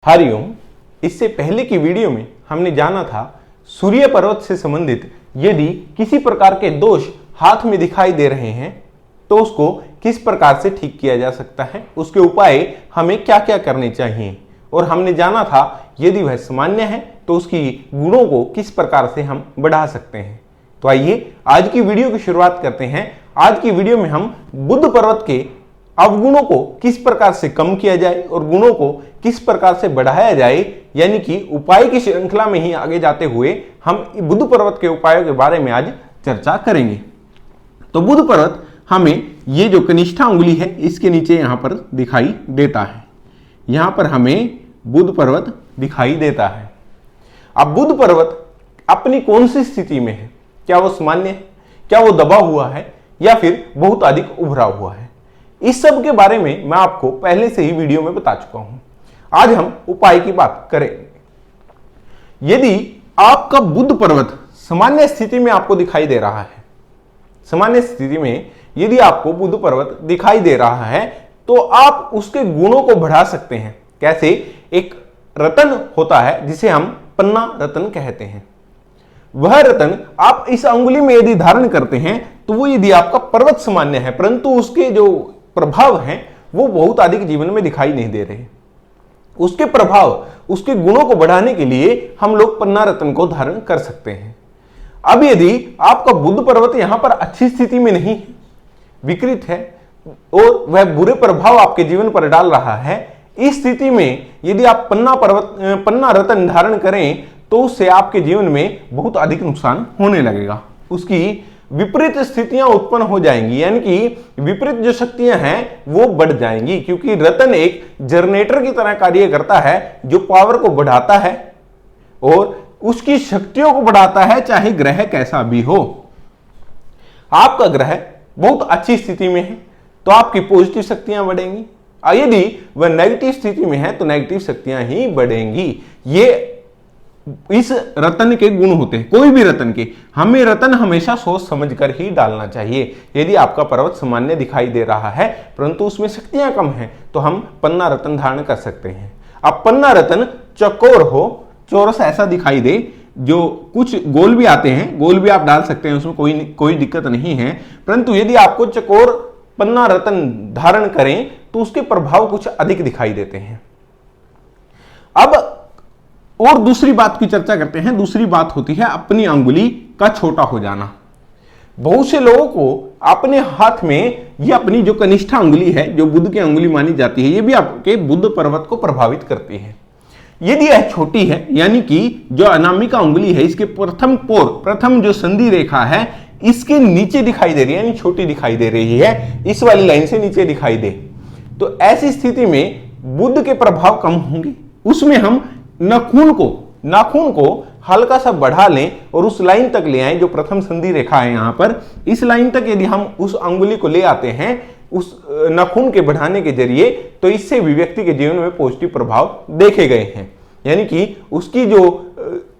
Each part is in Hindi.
हरिओम। इससे पहले की वीडियो में हमने जाना था सूर्य पर्वत से संबंधित यदि किसी प्रकार के दोष हाथ में दिखाई दे रहे हैं तो उसको किस प्रकार से ठीक किया जा सकता है, उसके उपाय हमें क्या क्या करने चाहिए। और हमने जाना था यदि वह सामान्य है तो उसकी गुणों को किस प्रकार से हम बढ़ा सकते हैं। तो आइए आज की वीडियो की शुरुआत करते हैं। आज की वीडियो में हम बुध पर्वत के अवगुणों को किस प्रकार से कम किया जाए और गुणों को किस प्रकार से बढ़ाया जाए, यानी कि उपाय की श्रृंखला में ही आगे जाते हुए हम बुध पर्वत के उपायों के बारे में आज चर्चा करेंगे। तो बुध पर्वत हमें ये जो कनिष्ठा उंगली है इसके नीचे यहां पर दिखाई देता है। यहां पर हमें बुध पर्वत दिखाई देता है। अब बुध पर्वत अपनी कौन सी स्थिति में है? क्या वो सामान्य है, क्या वो दबा हुआ है, या फिर बहुत अधिक उभरा हुआ है? इस सब के बारे में मैं आपको पहले से ही वीडियो में बता चुका हूं। आज हम उपाय की बात करेंगे। यदि आपका बुध पर्वत सामान्य स्थिति में आपको दिखाई दे रहा है, सामान्य स्थिति में यदि आपको बुध पर्वत दिखाई दे रहा है तो आप उसके गुणों को बढ़ा सकते हैं। कैसे? एक रतन होता है जिसे हम पन्ना रतन कहते हैं। वह रतन आप इस अंगुली में यदि धारण करते हैं तो वो यदि आपका पर्वत सामान्य है परंतु उसके जो प्रभाव हैं वो बहुत अधिक जीवन में दिखाई नहीं दे रहे, उसके प्रभाव, उसके गुणों को बढ़ाने के लिए हम लोग पन्ना रत्न को धारण कर सकते हैं। अब यदि आपका बुध पर्वत यहां पर अच्छी स्थिति में नहीं है, विकृत है और वह बुरे प्रभाव आपके जीवन पर डाल रहा है, इस स्थिति में यदि आप पन्ना रत्न धारण करें तो उससे आपके जीवन में बहुत अधिक नुकसान होने लगेगा। उसकी विपरीत स्थितियां उत्पन्न हो जाएंगी, यानी कि विपरीत जो शक्तियां हैं वो बढ़ जाएंगी, क्योंकि रतन एक जनरेटर की तरह कार्य करता है जो पावर को बढ़ाता है और उसकी शक्तियों को बढ़ाता है, चाहे ग्रह कैसा भी हो। आपका ग्रह बहुत अच्छी स्थिति में है तो आपकी पॉजिटिव शक्तियां बढ़ेंगी, यदि वह नेगेटिव स्थिति में है तो नेगेटिव शक्तियां ही बढ़ेंगी। ये इस रतन के गुण होते हैं, कोई भी रतन के। हमें रतन हमेशा सोच समझ कर ही डालना चाहिए। यदि आपका पर्वत सामान्य दिखाई दे रहा है परंतु उसमें शक्तियां कम हैं तो हम पन्ना रतन धारण कर सकते हैं। अब पन्ना रतन चौकोर हो, चौरस ऐसा दिखाई दे, जो कुछ गोल भी आते हैं, गोल भी आप डाल सकते हैं, उसमें कोई दिक्कत नहीं है। परंतु यदि आपको चौकोर पन्ना रतन धारण करें तो उसके प्रभाव कुछ अधिक दिखाई देते हैं। अब और दूसरी बात की चर्चा करते हैं। दूसरी बात होती है अपनी अंगुली का छोटा हो जाना। बहुत से लोगों को अपने हाथ में ये अपनी जो कनिष्ठा अंगुली है, जो बुध की अंगुली मानी जाती है, ये भी आपके बुध पर्वत को प्रभावित करती है। यदि यह छोटी है, यानी कि जो अनामिका अंगुली है इसके प्रथम जो संधि रेखा है इसके नीचे दिखाई दे रही है, यानी छोटी दिखाई दे रही है, इस वाली लाइन से नीचे दिखाई दे, तो ऐसी स्थिति में बुध के प्रभाव कम होंगे। उसमें हम नाखून को हल्का सा बढ़ा लें और उस लाइन तक ले आए जो प्रथम संधि रेखा है यहां पर, इस लाइन तक यदि हम उस अंगुली को ले आते हैं उस नाखून के बढ़ाने के जरिए, तो इससे भी व्यक्ति के जीवन में पॉजिटिव प्रभाव देखे गए हैं, यानी कि उसकी जो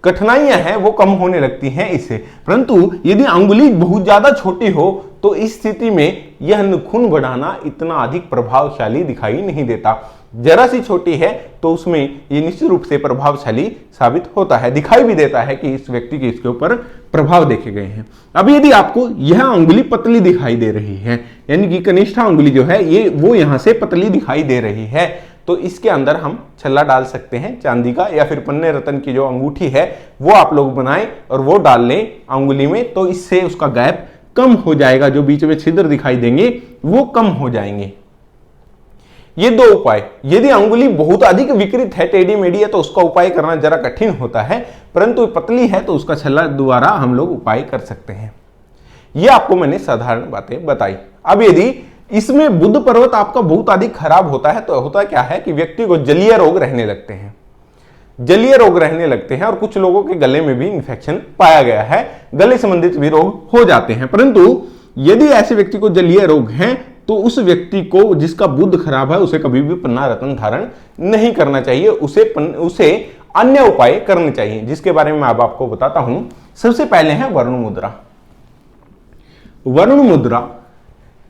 कठिनाइयां हैं वो कम होने लगती हैं इससे। परंतु यदि अंगुली बहुत ज्यादा छोटी हो तो इस स्थिति में यह नाखून बढ़ाना इतना अधिक प्रभावशाली दिखाई नहीं देता। जरा सी छोटी है तो उसमें ये निश्चित रूप से प्रभावशाली साबित होता है, दिखाई भी देता है कि इस व्यक्ति के इसके ऊपर प्रभाव देखे गए हैं। अब यदि आपको यह अंगुली पतली दिखाई दे रही है, यानी कि कनिष्ठा अंगुली जो है ये वो यहां से पतली दिखाई दे रही है, तो इसके अंदर हम छल्ला डाल सकते हैं चांदी का, या फिर पन्ने रतन की जो अंगूठी है वो आप लोग बनाएं और वो डाल लें अंगुली में, तो इससे उसका गैप कम हो जाएगा, जो बीच में छिद्र दिखाई देंगे वो कम हो जाएंगे। ये दो उपाय। यदि अंगुली बहुत अधिक विकृत है, टेढ़ी मेढ़ी है, तो उसका उपाय करना जरा कठिन होता है, परंतु पतली है तो उसका छल्ला द्वारा हम लोग उपाय कर सकते हैं। ये आपको मैंने साधारण बातें बताई। अब यदि इसमें बुध पर्वत आपका बहुत अधिक खराब होता है तो होता क्या है कि व्यक्ति को जलीय रोग रहने लगते हैं, जलीय रोग रहने लगते हैं, और कुछ लोगों के गले में भी इंफेक्शन पाया गया है, गले संबंधित भी रोग हो जाते हैं। परंतु यदि ऐसे व्यक्ति को जलीय रोग हैं तो उस व्यक्ति को, जिसका बुध खराब है, उसे कभी भी पन्ना रत्न धारण नहीं करना चाहिए, उसे अन्य उपाय करने चाहिए, जिसके बारे में मैं अब आपको बताता हूं। सबसे पहले है वरुण मुद्रा। वरुण मुद्रा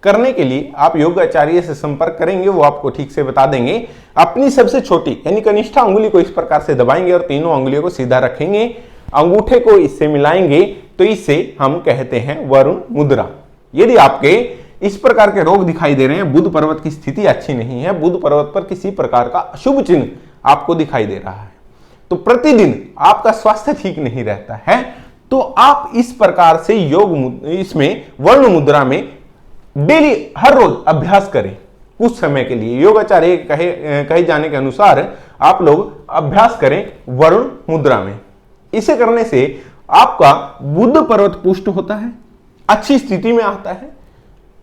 करने के लिए आप योगाचार्य से संपर्क करेंगे, वो आपको ठीक से बता देंगे। अपनी सबसे छोटी यानी कनिष्ठ अंगुली को इस प्रकार से दबाएंगे और तीनों अंगुलियों को सीधा रखेंगे, अंगूठे को इससे मिलाएंगे, तो इससे हम कहते हैं वरुण मुद्रा। यदि आपके इस प्रकार के रोग दिखाई दे रहे हैं, बुध पर्वत की स्थिति अच्छी नहीं है, बुध पर्वत पर किसी प्रकार का अशुभ चिन्ह आपको दिखाई दे रहा है, तो प्रतिदिन आपका स्वास्थ्य ठीक नहीं रहता है, तो आप इस प्रकार से इसमें वरुण मुद्रा में डेली हर रोज अभ्यास करें कुछ समय के लिए। योगाचार्य कहे जाने के अनुसार आप लोग अभ्यास करें वरुण मुद्रा में। इसे करने से आपका बुध पर्वत पुष्ट होता है, अच्छी स्थिति में आता है,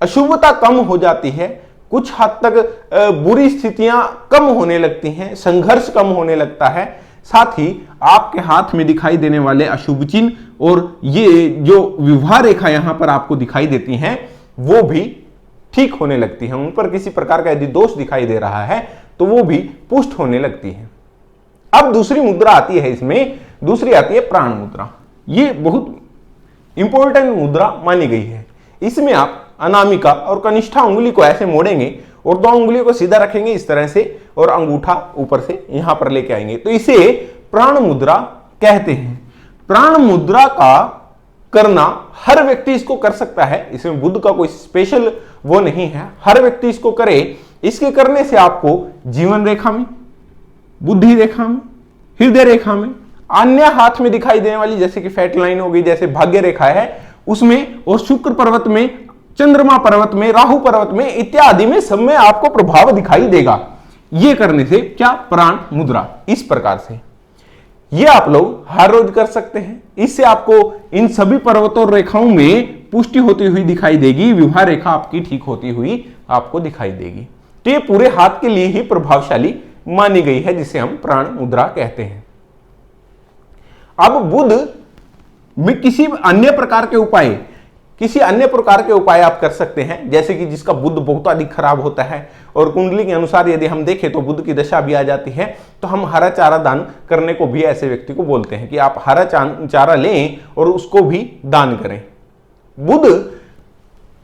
अशुभता कम हो जाती है, कुछ हद तक बुरी स्थितियां कम होने लगती हैं, संघर्ष कम होने लगता है, साथ ही आपके हाथ में दिखाई देने वाले अशुभ चिन्ह और ये जो विवाह रेखा यहां पर आपको दिखाई देती हैं वो भी ठीक होने लगती है। उन पर किसी प्रकार का यदि दोष दिखाई दे रहा है तो वो भी पुष्ट होने लगती है। अब दूसरी मुद्रा आती है, इसमें दूसरी आती है प्राण मुद्रा। ये बहुत इंपॉर्टेंट मुद्रा मानी गई है। इसमें आप अनामिका और कनिष्ठा उंगली को ऐसे मोड़ेंगे और दो उंगलियों को सीधा रखेंगे इस तरह से और अंगूठा ऊपर से यहां पर लेके आएंगे, तो इसे प्राण मुद्रा कहते हैं। प्राण मुद्रा का करना हर व्यक्ति इसको कर सकता है, इसमें बुध का कोई स्पेशल वो नहीं है, हर व्यक्ति इसको करे। इसके करने से आपको जीवन रेखा में, बुद्धि रेखा में, हृदय रेखा में, अन्य हाथ में दिखाई देने वाली जैसे कि फैट लाइन हो गई, जैसे भाग्य रेखा है उसमें, और शुक्र पर्वत में, चंद्रमा पर्वत में, राहु पर्वत में इत्यादि में सब में आपको प्रभाव दिखाई देगा। ये करने से क्या, प्राण मुद्रा इस प्रकार से ये आप लोग हर रोज कर सकते हैं। इससे आपको इन सभी पर्वतों और रेखाओं में पुष्टि होती हुई दिखाई देगी, विवाह रेखा आपकी ठीक होती हुई आपको दिखाई देगी। तो ये पूरे हाथ के लिए ही प्रभावशाली मानी गई है, जिसे हम प्राण मुद्रा कहते हैं। अब बुध में किसी अन्य प्रकार के उपाय आप कर सकते हैं, जैसे कि जिसका बुध बहुत अधिक खराब होता है और कुंडली के अनुसार यदि हम देखें तो बुध की दशा भी आ जाती है, तो हम हरा चारा दान करने को भी ऐसे व्यक्ति को बोलते हैं कि आप हरा चारा लें और उसको भी दान करें। बुध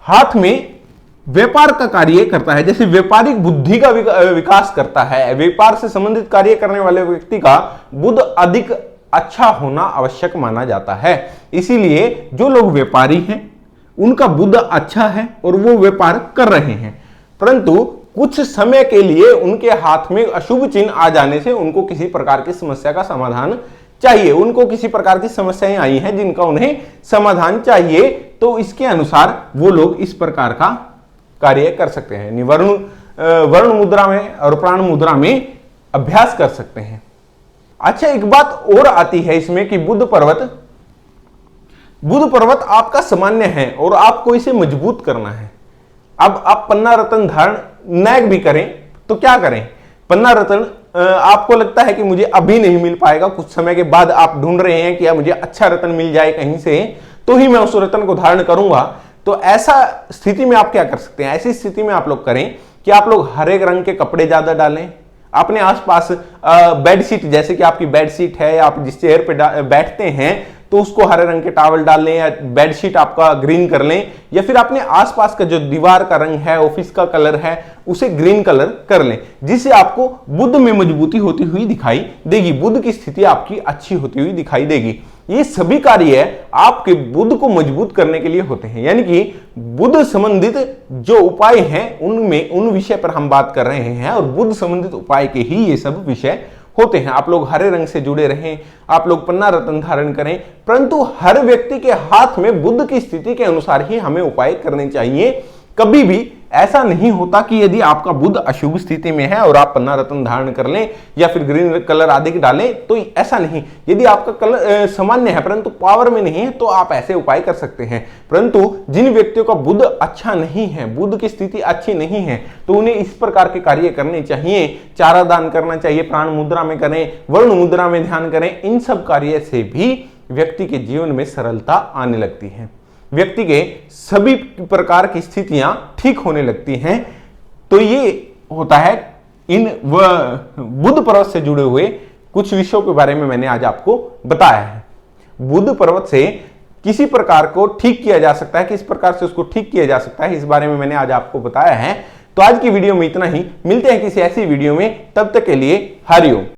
हाथ में व्यापार का कार्य करता है, जैसे व्यापारिक बुद्धि का विकास करता है। व्यापार से संबंधित कार्य करने वाले व्यक्ति का बुध अधिक अच्छा होना आवश्यक माना जाता है। इसीलिए जो लोग व्यापारी हैं उनका बुध अच्छा है और वो व्यापार कर रहे हैं, परंतु कुछ समय के लिए उनके हाथ में अशुभ चिन्ह आ जाने से उनको किसी प्रकार की समस्या का समाधान चाहिए, उनको किसी प्रकार की समस्याएं आई हैं जिनका उन्हें समाधान चाहिए, तो इसके अनुसार वो लोग इस प्रकार का कार्य कर सकते हैं। वरुण मुद्रा में और प्राण मुद्रा में अभ्यास कर सकते हैं। अच्छा, एक बात और आती है इसमें कि बुध पर्वत आपका सामान्य है और आपको इसे मजबूत करना है। अब आप पन्ना रत्न धारण नैग भी करें तो क्या करें, पन्ना रत्न आपको लगता है कि मुझे अभी नहीं मिल पाएगा, कुछ समय के बाद आप ढूंढ रहे हैं कि मुझे अच्छा रत्न मिल जाए कहीं से तो ही मैं उस रत्न को धारण करूंगा, तो ऐसा स्थिति में आप क्या कर सकते हैं, ऐसी स्थिति में आप लोग करें कि आप लोग हरे रंग के कपड़े ज्यादा डालें, अपने आसपास बेडशीट, जैसे कि आपकी बेडशीट है या आप जिस चेयर पे बैठते हैं तो उसको हरे रंग के टॉवल डाल लें या बेडशीट आपका ग्रीन कर लें, या फिर अपने आसपास का जो दीवार का रंग है, ऑफिस का कलर है, उसे ग्रीन कलर कर लें, जिससे आपको बुध में मजबूती होती हुई दिखाई देगी, बुध की स्थिति आपकी अच्छी होती हुई दिखाई देगी। ये सभी कार्य आपके बुध को मजबूत करने के लिए होते हैं, यानी कि बुध संबंधित जो उपाय हैं उन विषय पर हम बात कर रहे हैं और बुध संबंधित उपाय के ही ये सब विषय होते हैं। आप लोग हरे रंग से जुड़े रहें, आप लोग पन्ना रत्न धारण करें, परंतु हर व्यक्ति के हाथ में बुध की स्थिति के अनुसार ही हमें उपाय करने चाहिए। कभी भी ऐसा नहीं होता कि यदि आपका बुध अशुभ स्थिति में है और आप पन्ना रत्न धारण कर लें या फिर ग्रीन कलर आदि के डालें, तो ऐसा नहीं। यदि आपका कलर सामान्य है परंतु पावर में नहीं है तो आप ऐसे उपाय कर सकते हैं। परंतु जिन व्यक्तियों का बुध अच्छा नहीं है, बुध की स्थिति अच्छी नहीं है, तो उन्हें इस प्रकार के कार्य करने चाहिए, चारा दान करना चाहिए, प्राण मुद्रा में करें, वरुण मुद्रा में ध्यान करें। इन सब कार्य से भी व्यक्ति के जीवन में सरलता आने लगती है, व्यक्ति के सभी प्रकार की स्थितियां ठीक होने लगती हैं। तो ये होता है इन बुध पर्वत से जुड़े हुए कुछ विषयों के बारे में मैंने आज आपको बताया है। बुध पर्वत से किसी प्रकार को ठीक किया जा सकता है, किस प्रकार से उसको ठीक किया जा सकता है, इस बारे में मैंने आज आपको बताया है। तो आज की वीडियो में इतना ही, मिलते हैं किसी ऐसी वीडियो में, तब तक के लिए हरिओम।